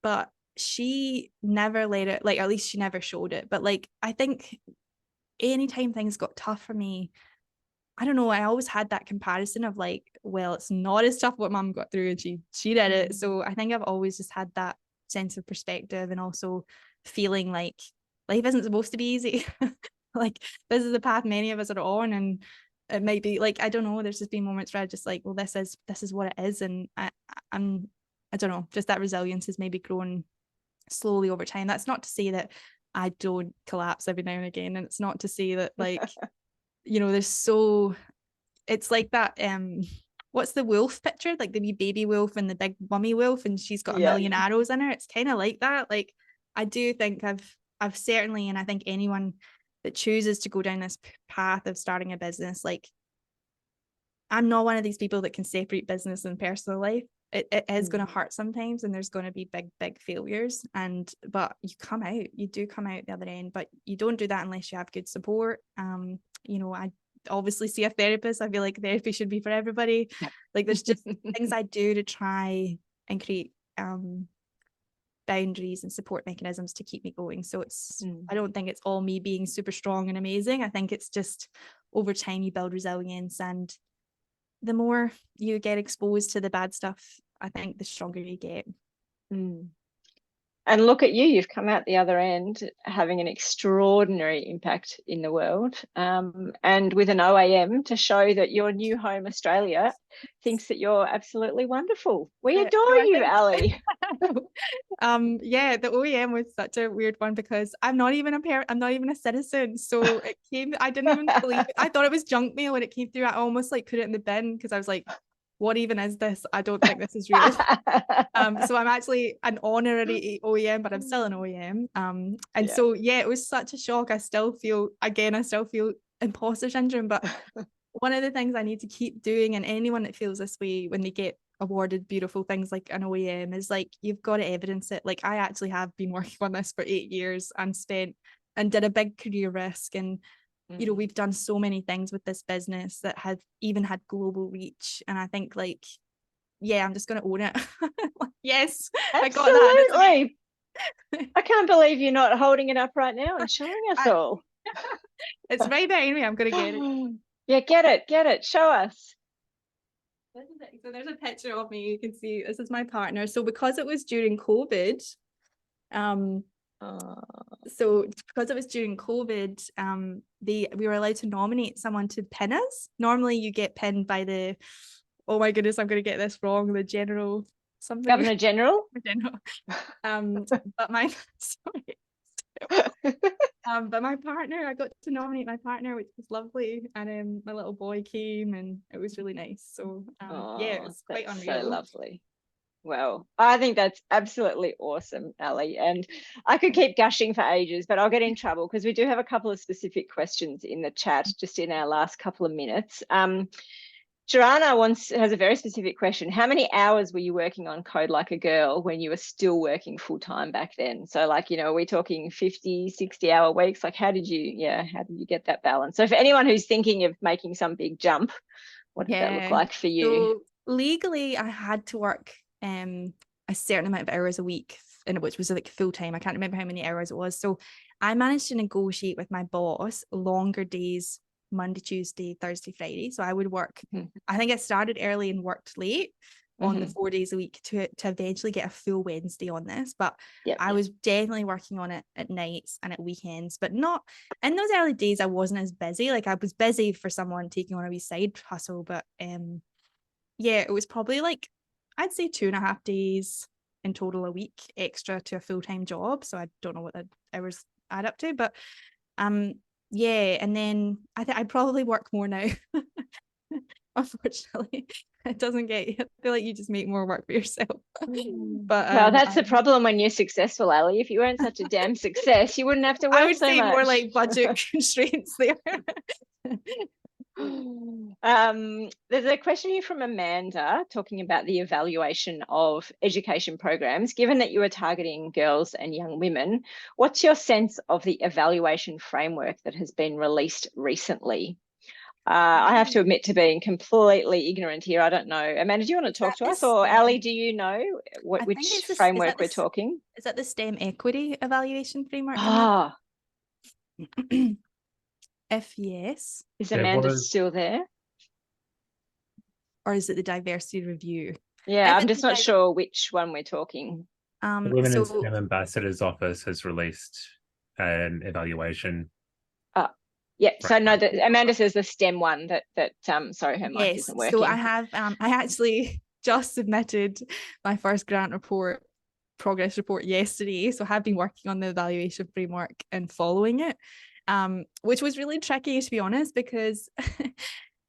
But she never let it, like, at least she never showed it. But like, I think anytime things got tough for me, I don't know, I always had that comparison of like, well, it's not as tough what mum got through, and she did it. So I think I've always just had that sense of perspective, and also feeling like life isn't supposed to be easy. Like, this is the path many of us are on, and it might be like, I don't know, there's just been moments where I just like, well, this is what it is. And I don't know, just that resilience has maybe grown slowly over time. That's not to say that I don't collapse every now and again, and it's not to say that, like, it's like that, what's the wolf picture, like the wee baby wolf and the big mummy wolf, and she's got a million arrows in her. It's kind of like that. Like, I do think I've certainly, and I think anyone that chooses to go down this path of starting a business, like, I'm not one of these people that can separate business and personal life. it is going to hurt sometimes, and there's going to be big failures, but you do come out the other end. But you don't do that unless you have good support. I obviously see a therapist. I feel like therapy should be for everybody. Like, there's just things I do to try and create boundaries and support mechanisms to keep me going. So I don't think it's all me being super strong and amazing. I think it's just over time you build resilience, and the more you get exposed to the bad stuff, I think the stronger you get. And look at you, you've come out the other end having an extraordinary impact in the world, and with an OAM to show that your new home, Australia, thinks that you're absolutely wonderful. We adore you, Ally. The OAM was such a weird one because I'm not even a parent, I'm not even a citizen. So it came, I didn't even believe it. I thought it was junk mail when it came through. I almost like put it in the bin because I was like, what even is this? I don't think this is real. So I'm actually an honorary OAM, but I'm still an OAM. So it was such a shock. I still feel imposter syndrome, but one of the things I need to keep doing, and anyone that feels this way when they get awarded beautiful things like an OAM, is like, you've got to evidence it. Like, I actually have been working on this for 8 years and did a big career risk, and we've done so many things with this business that have even had global reach. And I think I'm just going to own it. Yes, absolutely. I got that. I can't believe you're not holding it up right now and showing us all. It's right behind me. I'm going to get it. Yeah, get it. Show us. So there's a picture of me. You can see this is my partner. So because it was during COVID, we were allowed to nominate someone to pin us. Normally you get pinned by the, oh my goodness, I'm going to get this wrong, the general something. Governor General. But my but my partner, I got to nominate my partner, which was lovely, and my little boy came, and it was really nice. So it was quite unreal. So lovely. Well, I think that's absolutely awesome, Ally, and I could keep gushing for ages, but I'll get in trouble because we do have a couple of specific questions in the chat just in our last couple of minutes. Joanna has a very specific question. How many hours were you working on Code Like a Girl when you were still working full-time back then? So are we talking 50, 60-hour weeks? Like, how did you get that balance? So for anyone who's thinking of making some big jump, what did that look like for you? So legally, I had to work a certain amount of hours a week, which was like full-time. I can't remember how many hours it was. So I managed to negotiate with my boss longer days, Monday, Tuesday, Thursday, Friday. So I would work, I think I started early and worked late on the 4 days a week to eventually get a full Wednesday on this. But I was definitely working on it at nights and at weekends, but not in those early days. I wasn't as busy. Like, I was busy for someone taking on a wee side hustle, but it was probably like, I'd say 2.5 days in total a week extra to a full-time job. So I don't know what the hours add up to, but and then I probably work more now. Unfortunately, it doesn't I feel like you just make more work for yourself. But well, that's the problem when you're successful, Ally. If you weren't such a damn success, you wouldn't have to work so much. I would say more like budget constraints there. There's a question here from Amanda talking about the evaluation of education programs. Given that you are targeting girls and young women, what's your sense of the evaluation framework that has been released recently? I have to admit to being completely ignorant here. I don't know. Amanda, do you want to talk to us? Or Ally, do you know which framework we're talking? Is that the STEM equity evaluation framework? If yes. Is Amanda still there? Or is it the diversity review? Yeah, I'm just not sure which one we're talking. The Women in STEM Ambassador's Office has released an evaluation. So no, Amanda says the STEM one that sorry, her mic isn't working. So I have I actually just submitted my first grant progress report yesterday. So I have been working on the evaluation framework and following it, which was really tricky, to be honest, because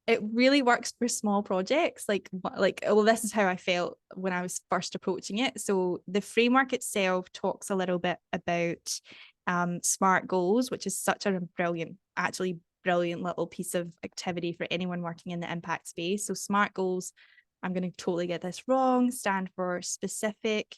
it really works for small projects. This is how I felt when I was first approaching it. So the framework itself talks a little bit about SMART goals, which is such a brilliant little piece of activity for anyone working in the impact space. So SMART goals I'm going to totally get this wrong, stand for specific,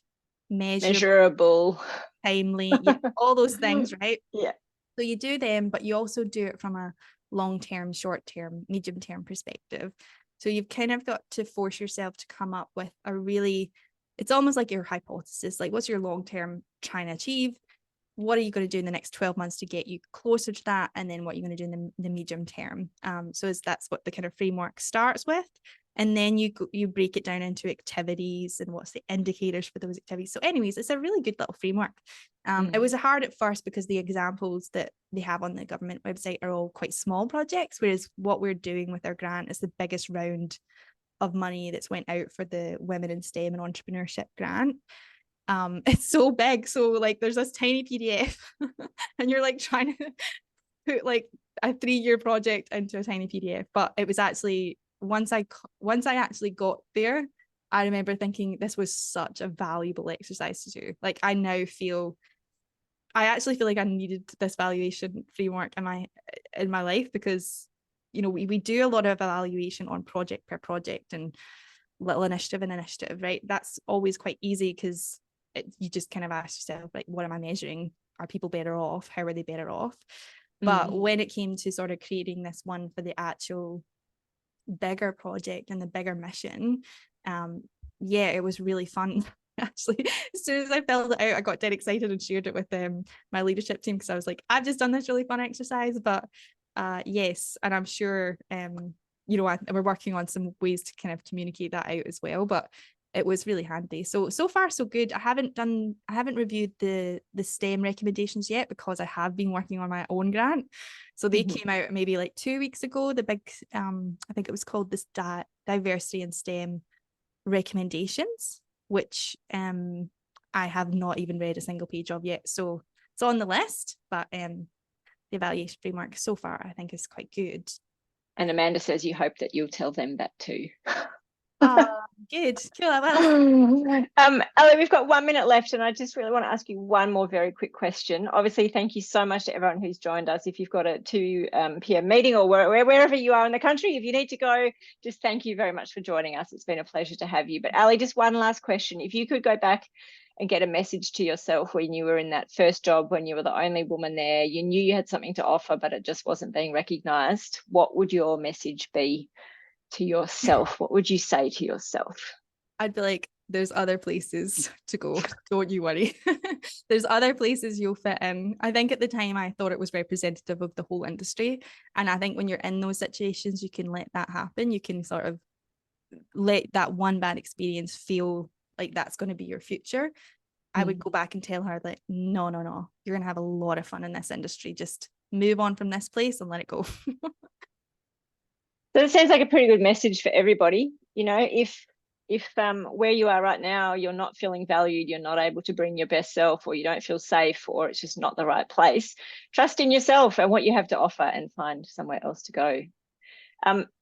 measurable, timely, all those things, right? Yeah. So you do them, but you also do it from a long-term, short-term, medium-term perspective. So you've kind of got to force yourself to come up with a really, it's almost like your hypothesis, like what's your long-term trying to achieve? What are you going to do in the next 12 months to get you closer to that? And then what you're going to do in the medium term. So that's what the kind of framework starts with. And then you break it down into activities and what's the indicators for those activities. So anyways, it's a really good little framework. It was hard at first because the examples that they have on the government website are all quite small projects, whereas what we're doing with our grant is the biggest round of money that's went out for the Women in STEM and Entrepreneurship grant. It's so big, so like there's this tiny PDF and you're like trying to put like a 3-year project into a tiny PDF. But it was actually once I actually got there, I remember thinking this was such a valuable exercise to do. Like I actually feel like I needed this valuation framework in my life, because you know we do a lot of evaluation on project per project and little initiative, right? That's always quite easy because you just kind of ask yourself, like, what am I measuring? Are people better off? How are they better off? But when it came to sort of creating this one for the actual bigger project and the bigger mission, it was really fun. Actually, as soon as I filled it out, I got dead excited and shared it with my leadership team, because I was like, I've just done this really fun exercise. But yes, and I'm sure we're working on some ways to kind of communicate that out as well. But it was really handy. So far so good. I haven't reviewed the STEM recommendations yet, because I have been working on my own grant. So they came out maybe like 2 weeks ago. The big I think it was called this diversity in STEM recommendations, which I have not even read a single page of yet. So it's on the list, but the evaluation framework so far I think is quite good. And Amanda says you hope that you'll tell them that too. Good, cool, I will. Ally, we've got 1 minute left, and I just really want to ask you one more very quick question. Obviously, thank you so much to everyone who's joined us. If you've got a 2 p.m. meeting, or wherever you are in the country, if you need to go, just thank you very much for joining us. It's been a pleasure to have you. But Ally, just one last question. If you could go back and get a message to yourself when you were in that first job, when you were the only woman there, you knew you had something to offer, but it just wasn't being recognized, what would your message be to yourself? What would you say to yourself? I'd be like, there's other places to go. Don't you worry. There's other places you'll fit in. I think at the time I thought it was representative of the whole industry. And I think when you're in those situations, you can let that happen. You can sort of let that one bad experience feel like that's going to be your future. I would go back and tell her, like, no, you're going to have a lot of fun in this industry. Just move on from this place and let it go. So it sounds like a pretty good message for everybody. You know, if where you are right now, you're not feeling valued, you're not able to bring your best self, or you don't feel safe, or it's just not the right place, trust in yourself and what you have to offer, and find somewhere else to go.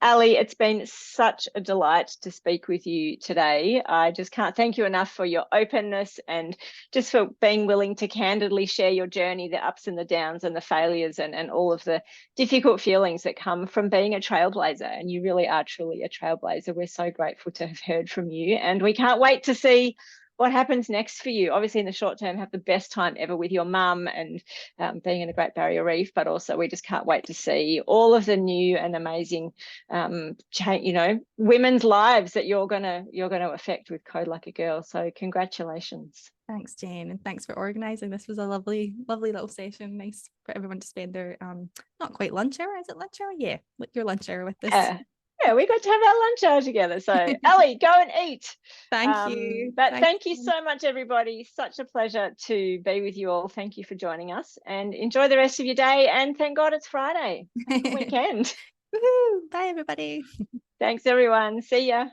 Ally, it's been such a delight to speak with you today. I just can't thank you enough for your openness, and just for being willing to candidly share your journey, the ups and the downs and the failures, and all of the difficult feelings that come from being a trailblazer. And you really are truly a trailblazer. We're so grateful to have heard from you, and we can't wait to see what happens next for you. Obviously, in the short term, have the best time ever with your mum and being in the Great Barrier Reef, but also we just can't wait to see all of the new and amazing women's lives that you're gonna affect with Code Like a Girl. So congratulations. Thanks, Jane, and thanks for organising. This was a lovely little session. Nice for everyone to spend their not quite lunch hour. Is it lunch hour? Yeah, your lunch hour with this. Yeah, we got to have our lunch hour together. So Ally, go and eat. Thank you. But thank you so much, everybody. Such a pleasure to be with you all. Thank you for joining us, and enjoy the rest of your day. And thank God it's Friday. Have a weekend. Woohoo! Bye, everybody. Thanks, everyone. See ya.